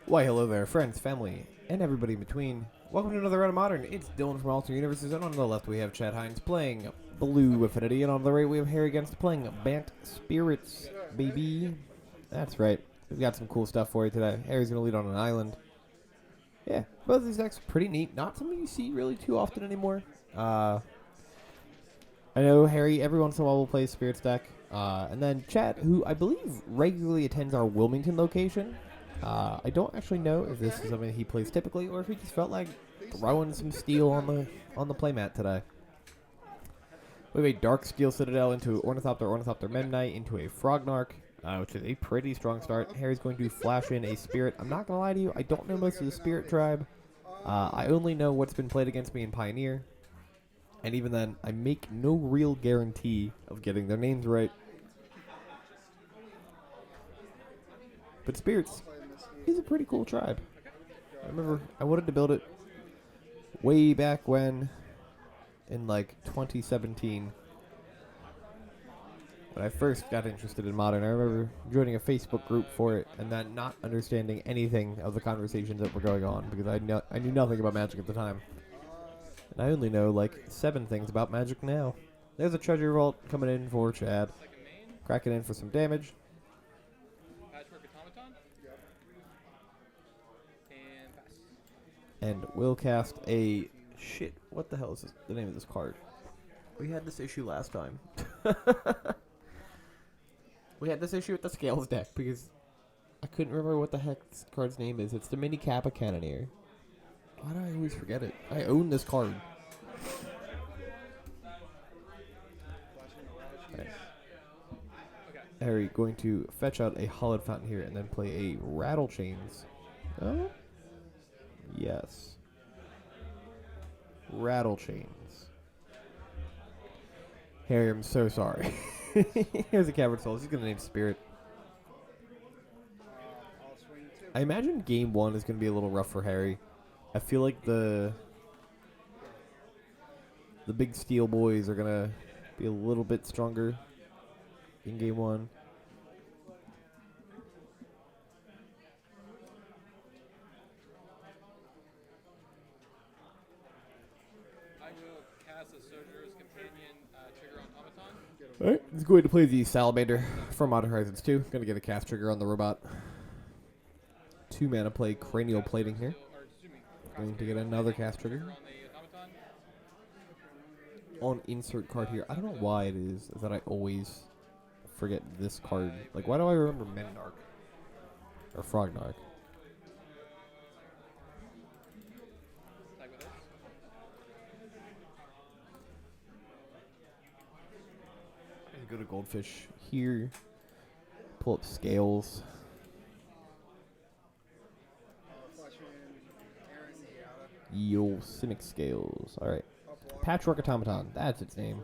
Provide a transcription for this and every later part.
Why, hello there, friends, family, and everybody in between. Welcome to another round of Modern. It's Dylan from Alternate Universes, and on the left we have Chad Hines playing Blue Affinity, and on the right we have Harry against playing Bant Spirits, baby. That's right. We've got some cool stuff for you today. Harry's going to lead on an island. Yeah, both of these decks are pretty neat. Not something you see really too often anymore. I know Harry every once in a while will play a Spirits deck. And then Chad, who I believe regularly attends our Wilmington location. I don't actually know if this is something he plays typically or if he just felt like throwing some steel on the playmat today. We have a Dark Steel Citadel into Ornithopter, Ornithopter Memnite, into a Frognark, which is a pretty strong start. Harry's going to flash in a Spirit. I'm not going to lie to you, I don't know most of the Spirit tribe. I only know what's been played against me in Pioneer. And even then, I make no real guarantee of getting their names right. But Spirits is a pretty cool tribe. I remember I wanted to build it way back when, in like 2017, when I first got interested in Modern. I remember joining a Facebook group for it and then not understanding anything of the conversations that were going on because I knew nothing about Magic at the time. And I only know like 7 things about Magic now. There's a treasure vault coming in for Chad. Cracking in for some damage. And we'll cast a... Shit, what the hell is the name of this card? We had this issue last time. We had this issue with the Scales deck because I couldn't remember what the heck this card's name is. It's the Mini Kappa Cannoneer. Why do I always forget it? I own this card. Nice. Harry going to fetch out a Hollowed Fountain here and then play a Rattle Chains. Oh? Yes. Rattle Chains. Harry, I'm so sorry. Here's a Cavern Souls. He's going to name Spirit. I imagine game 1 is going to be a little rough for Harry. I feel like the big steel boys are going to be a little bit stronger in game 1. Alright, he's going to play the Salamander from Modern Horizons 2. Going to get a cast trigger on the robot. 2 mana play Cranial Plating here. Going to get another cast trigger. On insert card here. I don't know why it is that I always forget this card. Like, why do I remember Menarch? Or Frognark? Go to Goldfish here. Pull up Scales. Yo, Cynic Scales. Alright. Patchwork Automaton. That's its name.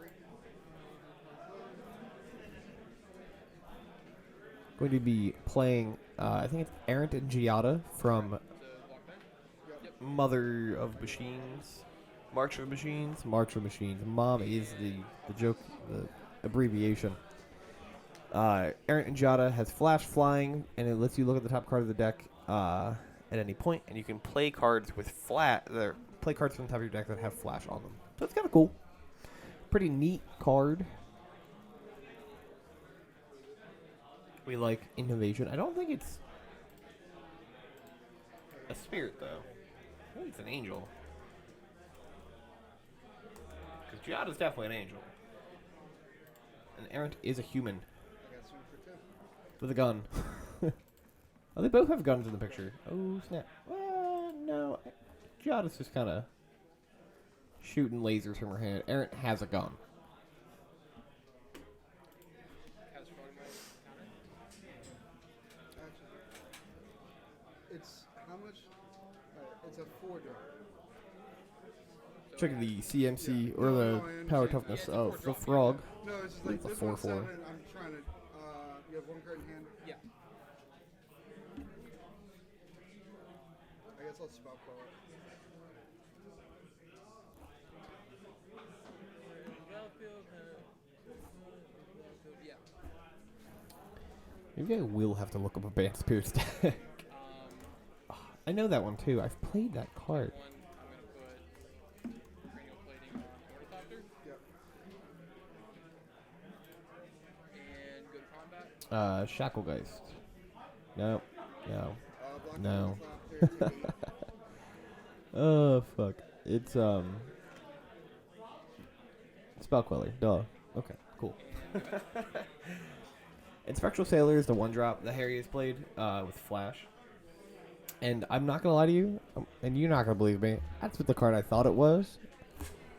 Going to be playing, I think it's Errant and Giada from Mother of Machines. March of Machines? March of Machines. Mom is the joke, the abbreviation. Errant and Giada has Flash Flying, and it lets you look at the top card of the deck at any point, and you can play cards with play cards from the top of your deck that have Flash on them. So it's kind of cool. Pretty neat card. We like innovation. I don't think it's a spirit, though. I think it's an angel. Because Giada's definitely an angel. And Errant is a human. With a gun. Oh, they both have guns in the picture. Oh, snap. Well, no. Giada's just kind of shooting lasers from her hand. Errant has a gun. It's how much? It's a 4-drop. Check the CMC or the power toughness of the frog. No, it's just like It's a this 4/4. 1/7. I'm trying to. You have 1 card in hand. Yeah. I guess I'll spell call it. Yeah. Maybe I will have to look up a Bant Spirits deck. Oh, I know that one too. I've played that card. One, I'm going to put cranial plating on Ornithopter Yep. and go to combat. Shacklegeist. No. No. Block No. Ornithopter, take 8. Oh fuck. It's Spell Queller. Duh. Okay. Cool. And go back. And Spectral Sailor is the one drop that Harry has played with Flash. And I'm not gonna lie to you, and you're not gonna believe me. That's what the card I thought it was,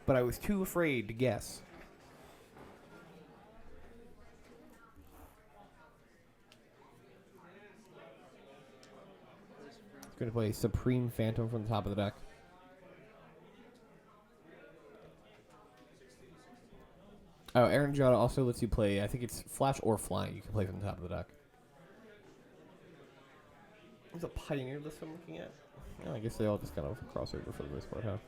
but I was too afraid to guess. It's gonna play Supreme Phantom from the top of the deck. Oh, Aaron Jada also lets you play. I think it's Flash or Flying. You can play from the top of the deck. There's a Pioneer list I'm looking at. Oh, I guess they all just kind of cross over for the most part, huh?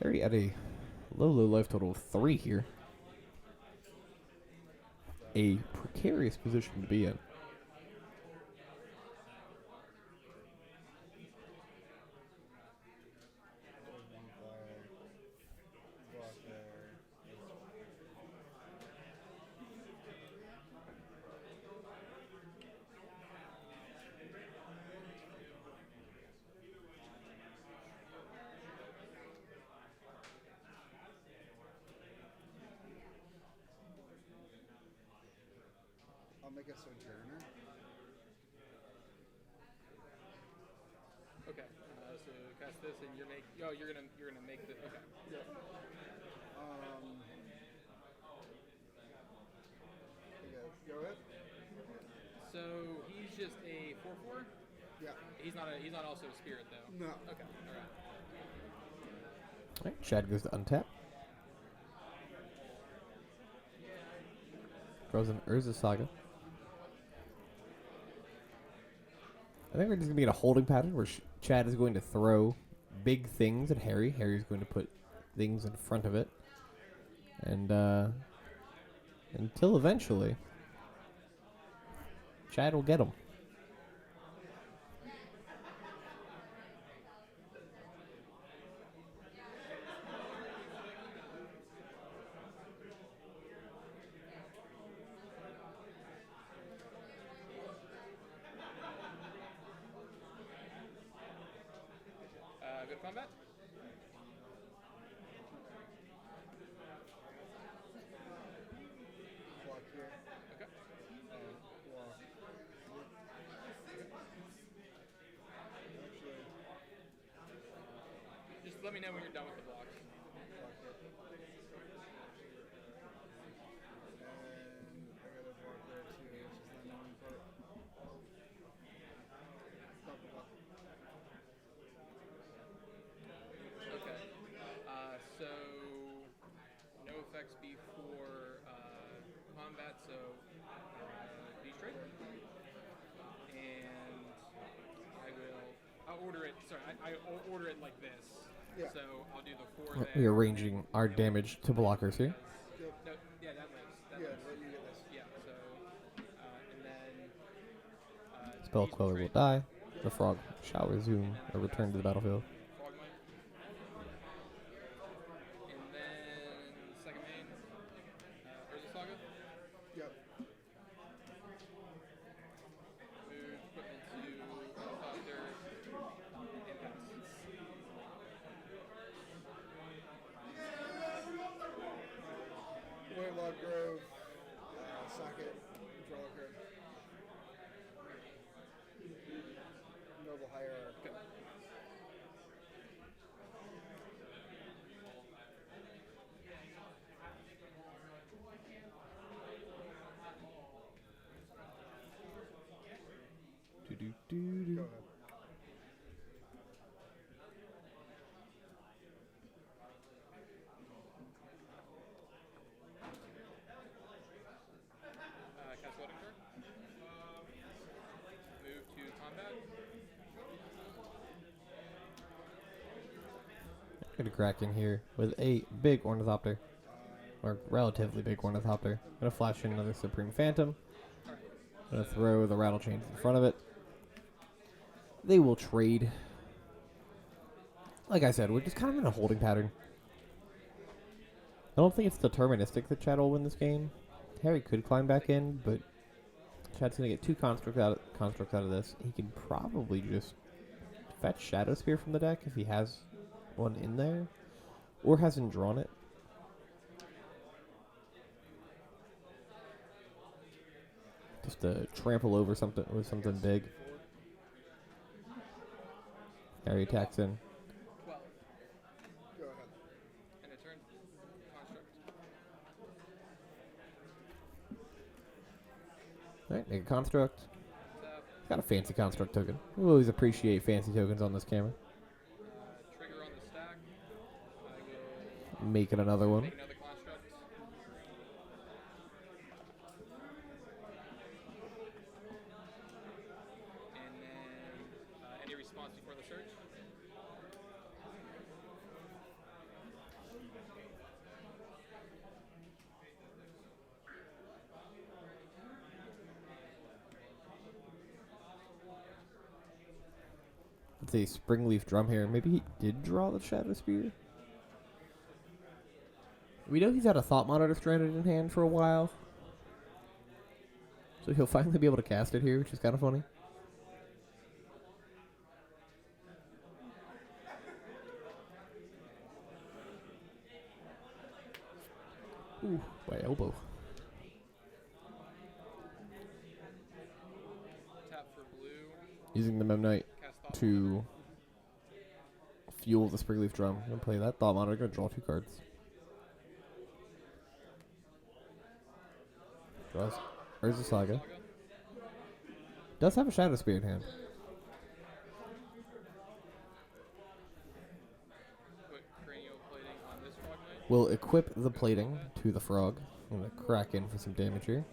Harry at a low life total of 3 here. A precarious position to be in. I'll make a Sojourner. Okay. So cast this, and you're gonna make the. Okay. Yep. Go ahead. So he's just a 4/4. Yeah. He's not also a spirit though. No. Okay. All right. Alright, Chad goes to untap. Throws an Urza Saga. I think we're just going to be in a holding pattern where Chad is going to throw big things at Harry. Harry's going to put things in front of it. And until eventually, Chad will get them. Go to combat. Block here. Okay. Block. Actually, Just let me know when you're done with the blocks. block here. And I got a block there too, which is the annoying part. Stop the block. Okay. So no effects before combat. So be straight. And I'll order it. Sorry, I'll order it like this. Yeah. So I'll do the 4 there. Rearranging our damage to blockers here. Yep. No, yeah, that lives. That Yeah, lives. let you get this. Yeah. So and then Spell beast Queller will betrayed. die. The frog shall resume or return to the battlefield. Frogmite. And then second main, Urza Saga. Yep. Move, put into Ornithopter, and pass. Whitlock Grove. Socket. Draw a card. Noble Hierarch. Okay. Gonna crack in here with a big Ornithopter. Or relatively big Ornithopter. Gonna flash in another Supreme Phantom. Gonna throw the Rattle Chains in front of it. They will trade. Like I said, we're just kind of in a holding pattern. I don't think it's deterministic that Chad will win this game. Harry could climb back in, but Chad's gonna get two constructs out of this. He can probably just fetch Shadow Spear from the deck if he has one in there, or hasn't drawn it. Just to trample over something with something big. Harry attacks in. 12. Go ahead. And a turn. Construct. Alright, make a construct. Tap. Got a fancy construct token. We always appreciate fancy tokens on this camera. Trigger on the stack. I will Making another one. make another construct. And then any response before the search. It's a Springleaf Drum here. Maybe he did draw the Shadow Spear. We know he's had a Thought Monitor stranded in hand for a while. So he'll finally be able to cast it here, which is kind of funny. Ooh, my elbow. Tap for blue. Using the Memnite Cast Thought to fuel the Springleaf Drum. I'm gonna play that Thought Monitor. Gonna draw two cards. Draws Urza Saga. Does have a Shadow Spear in hand. Put cranial plating on this frog knight. We'll equip the plating to the frog. I'm gonna crack in for some damage here.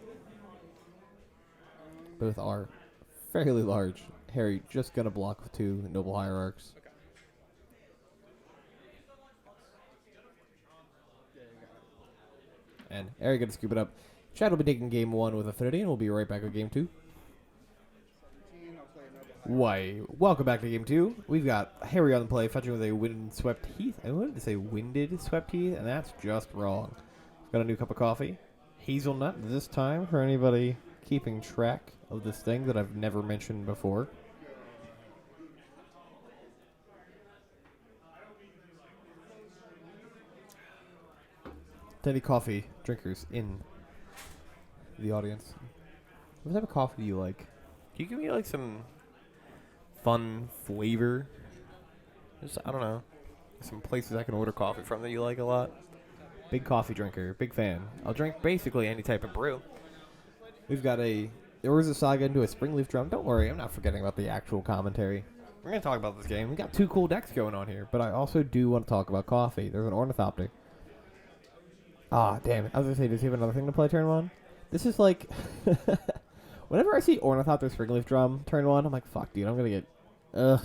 Both are fairly large. Harry just gonna block with two Noble Hierarchs. Okay. Yeah, you got it. And Harry gonna scoop it up. Chad will be taking game one with Affinity, and we'll be right back with game two. 17. I'll play another. Why, welcome back to game two. We've got Harry on the play, fetching with a Windswept Heath. I wanted to say Winded Swept Heath, and that's just wrong. Got a new cup of coffee. Hazelnut this time, for anybody keeping track of this thing that I've never mentioned before. To any coffee drinkers in the audience, what type of coffee do you like? Can you give me like some fun flavor? Just, I don't know, some places I can order coffee from that you like a lot. Big coffee drinker, big fan. I'll drink basically any type of brew. We've got a Urza Saga into a Springleaf Drum. Don't worry, I'm not forgetting about the actual commentary. We're going to talk about this game. We got two cool decks going on here, but I also do want to talk about coffee. There's an Ornithopter. Ah, damn it. I was going to say, does he have another thing to play turn one? This is like... Whenever I see Ornithopter Springleaf Drum turn one, I'm like, fuck, dude, I'm going to get... I'm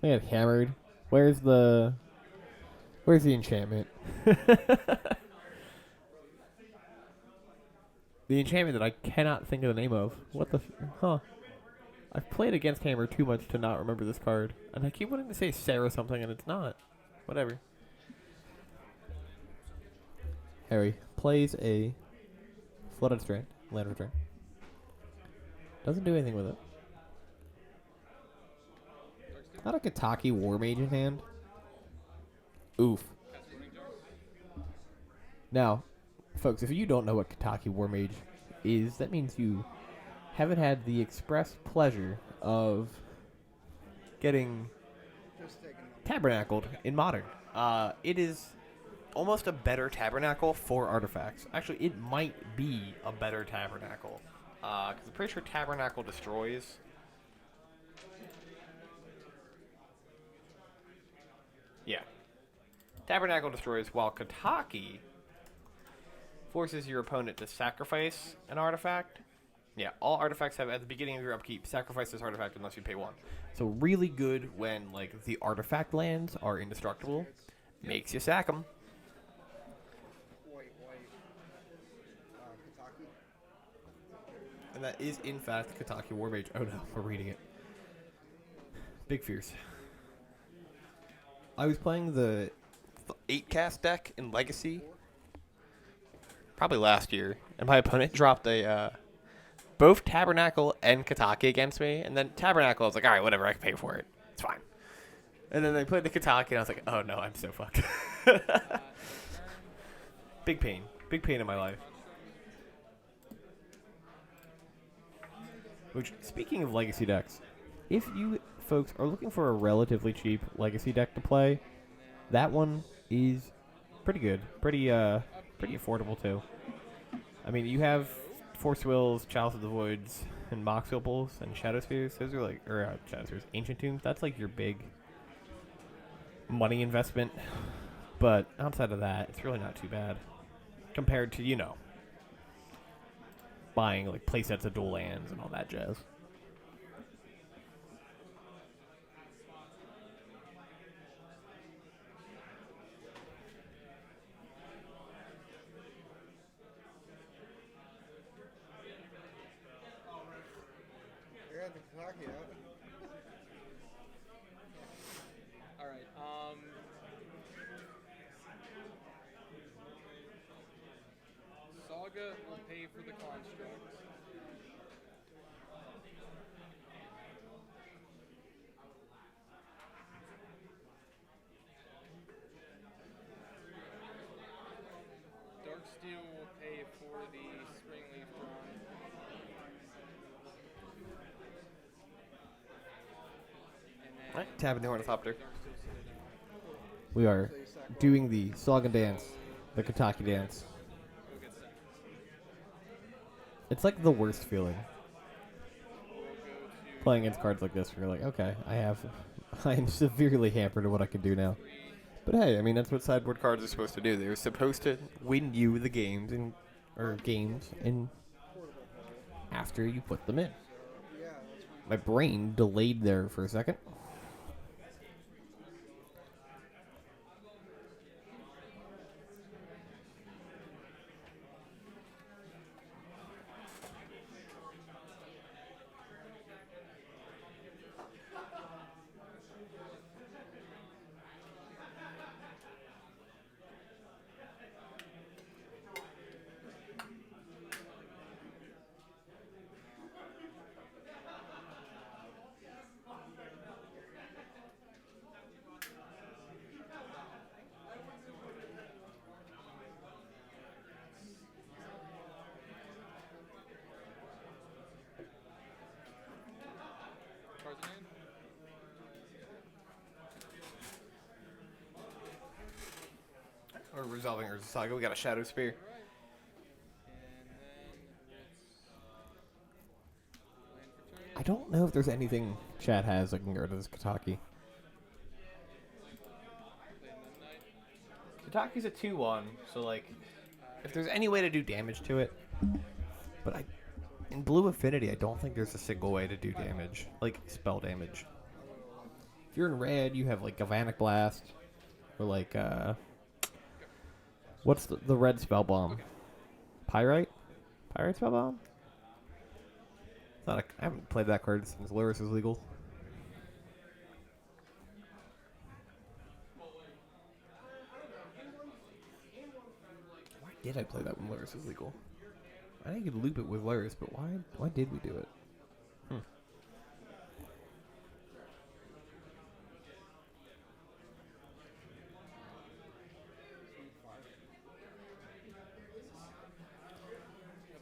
going to get hammered. Where's the enchantment? The enchantment that I cannot think of the name of. What the... Huh. I've played against Hammer too much to not remember this card. And I keep wanting to say Sarah something, and it's not. Whatever. Harry plays a Flooded Strand. Land return. Doesn't do anything with it. Not a Kataki War Mage in hand. Oof. Now, folks, if you don't know what Kataki War Mage is, that means you haven't had the express pleasure of getting Just taking them. tabernacled in Modern. It is almost a better tabernacle for artifacts. Actually, it might be a better tabernacle. Because I'm pretty sure tabernacle destroys. Yeah. Tabernacle destroys, while Kataki forces your opponent to sacrifice an artifact. Yeah, all artifacts have, at the beginning of your upkeep, sacrifice this artifact unless you pay one. So really good when, like, the artifact lands are indestructible. Makes you sack them. White. Kentucky. And that is, in fact, Kataki Warmage. Oh no, we're reading it. Big Fierce. I was playing the 8-cast deck in Legacy probably last year, and my opponent dropped a both Tabernacle and Kataki against me, and then Tabernacle, I was like, all right, whatever, I can pay for it. It's fine. And then they played the Kataki, and I was like, oh no, I'm so fucked. Big pain. Big pain in my life. Which, speaking of Legacy decks, if you folks are looking for a relatively cheap Legacy deck to play, that one is pretty good. Pretty affordable, too. I mean, you have Force Wills, Chalice of the Voids, and Mox Opals, and Shadow Spheres. Those are like, Shadow Spheres, Ancient Tombs. That's like your big money investment. But outside of that, it's really not too bad. Compared to, buying like playsets of dual lands and all that jazz. I got the Kentucky out. All right. Saga will pay for the construct. Darksteel will pay for the Springleaf Dawn. And then Tapping the Ornithopter. Darksteel Citadel. We are doing the Saga dance, the Kataki dance. Go get sacked. It's like the worst feeling We'll go to playing against cards like this. Where you're like, okay, I am severely hampered in what I can do now. But hey, I mean that's what sideboard cards are supposed to do. They're supposed to win you the games and after you put them in. Yeah, My brain delayed there for a second. cards in hand. We're resolving Urza Saga. We got a Shadow Spear. All right. And then it's land for turn. I don't know if there's anything chat has that can go to this Kataki. Play Midnight. Kataki's a 2/1, so like, if there's any way to do damage to it, but in Blue Affinity, I don't think there's a single way to do damage, like spell damage. If you're in red, you have like Galvanic Blast, or like what's the red spell bomb? Pyrite spell bomb. I haven't played that card since Luris was legal. Why did I play that when Luris was legal? I think you could loop it with Luris, but why did we do it?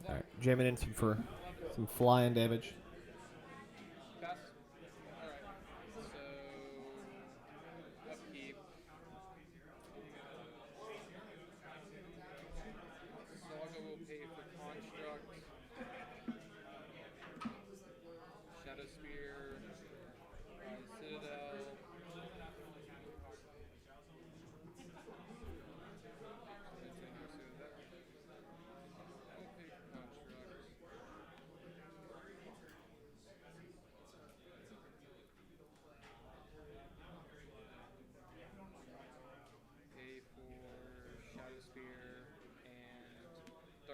Alright, jamming in for some flying damage. Pass. All right. So upkeep. Saga will pay for construct. Shadow Spear. Citadel. We'll pay for construct.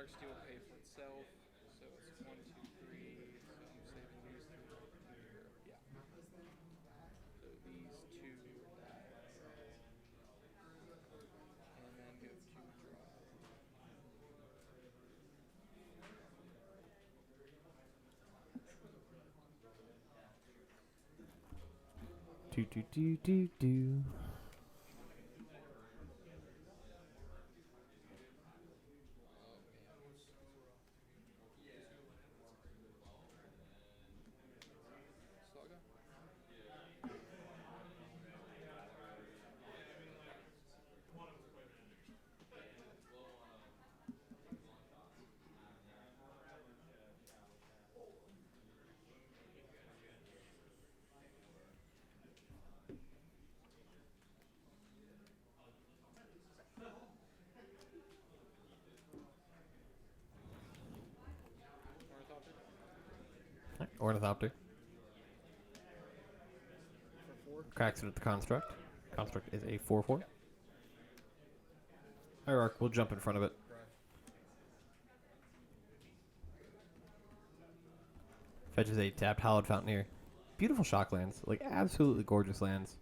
Darksteel will pay for itself. So it's 1, 2, 3. So I'm saving these 3 right here. Yeah. So these 2 die. And then go to draw. Do do do do do. Saga. Ornithopter. Ornithopter. For 4. Cracks it at the construct. Construct is a 4/4. Hierarch, we'll jump in front of it. Fetches a tapped Hallowed Fountaineer. Beautiful shock lands. Like, absolutely gorgeous lands.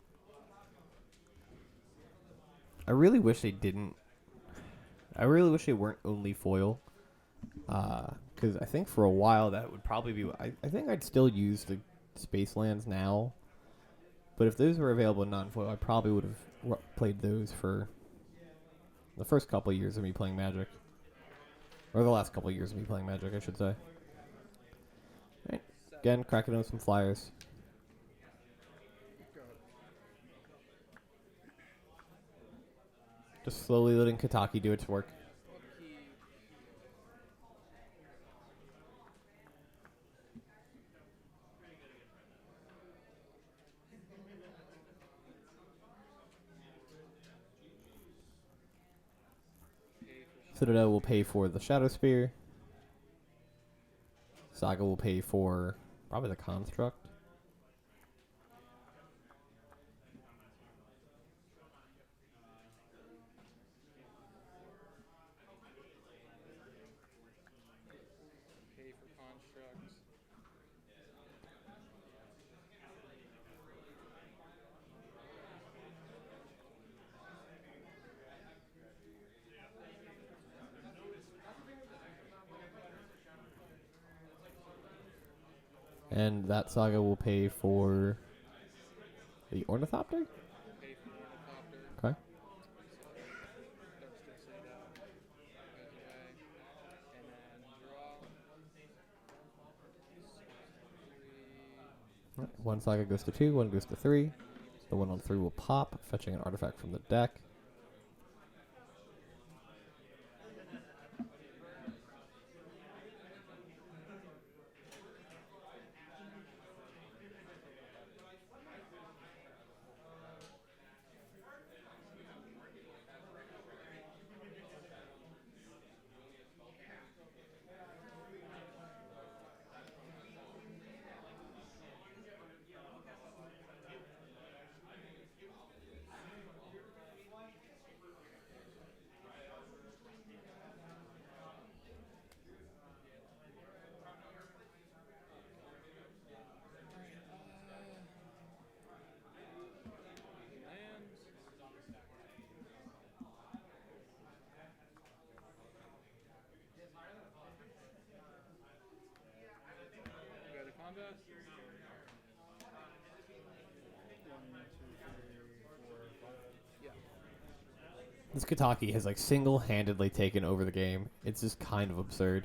I really wish they didn't. I really wish they weren't only foil. Because I think for a while that would probably be. I think I'd still use the space lands now. But if those were available in non-foil, I probably would have played those for the first couple of years of me playing Magic. Or the last couple of years of me playing Magic, I should say. Right. Again, cracking out some flyers. Go ahead. Just slowly letting Kataki do its work. Upkeep. Pay for Citadel will pay for the Shadow Spear. Saga will pay for probably the Construct. pay for constructs. And that Saga will pay for the Ornithopter? Pay for Ornithopter. Okay. So Darksteel Citadel goes away. And then draw. 3. One Saga goes to 2, one goes to 3. The one on 3 will pop, fetching an artifact from the deck. Lands. Go to combat. 1, 2, 3, 4, 5. Yeah. This Kataki has like single-handedly taken over the game. It's just kind of absurd.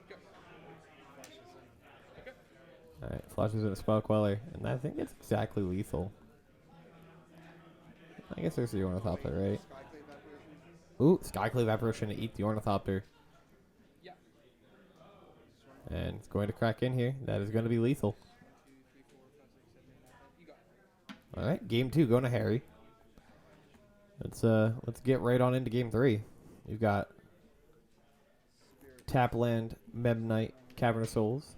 Go. Flashes in. Okay. Alright, flashes in a Spell Queller, and I think it's exactly lethal. I guess there's the Ornithopter, right? Skyclave Apparition. Ooh, Skyclave Apparition to eat the Ornithopter. Yeah. And it's going to crack in here. That is going to be lethal. 2, 3, 4, 5, 6, 7, 8, 9, 10. You got it. Alright, game 2 going to Harry. Let's get right on into game 3. You've got Spirit. Tapland, Memnite, Cavern of Souls,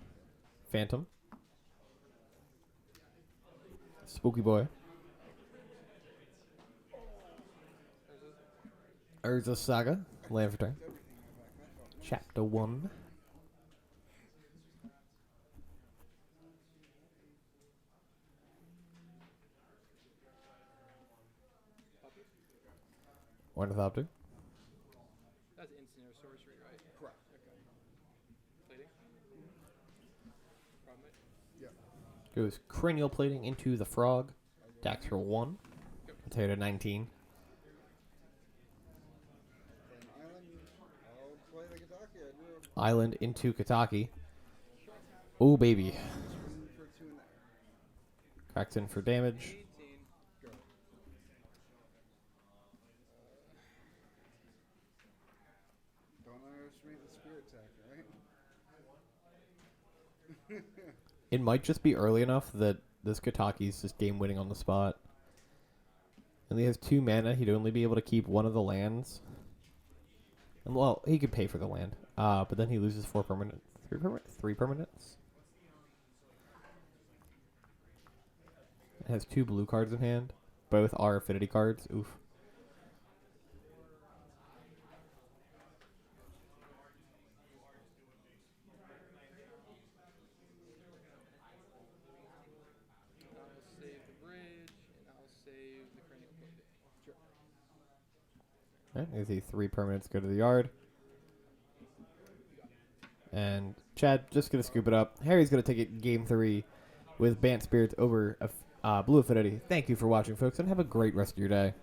Phantom, Spooky Boy, There's Urza Saga, Land for turn. Everything in my back. That felt nice. Chapter 1. Puppy? Ornithopter. That's instant or sorcery, right? Correct. Okay. Plating? Problem it? Yeah. Goes cranial plating into the frog. Attacks for 1. Go. That's here to 19. Play an island. I'll play the Kentucky. I do. Island into Kataki. Oh, baby. Swing for 2 in there. Cracks in for damage. 18. Go. Don't underestimate the spirit attack, right? It might just be early enough that this Kataki's just game winning on the spot. And he has 2 mana. He'd only be able to keep one of the lands. And, well, he could pay for the land. But then he loses 4 permanent. 3 permanents. It has 2 blue cards in hand. Both are affinity cards. Oof. I'll save the bridge, and I'll save the cranial plating. Sure. Alright, you see 3 permanents go to the yard. And Chad just going to scoop it up. Harry's going to take it game 3 with Bant Spirits over Blue Affinity. Thank you for watching, folks, and have a great rest of your day.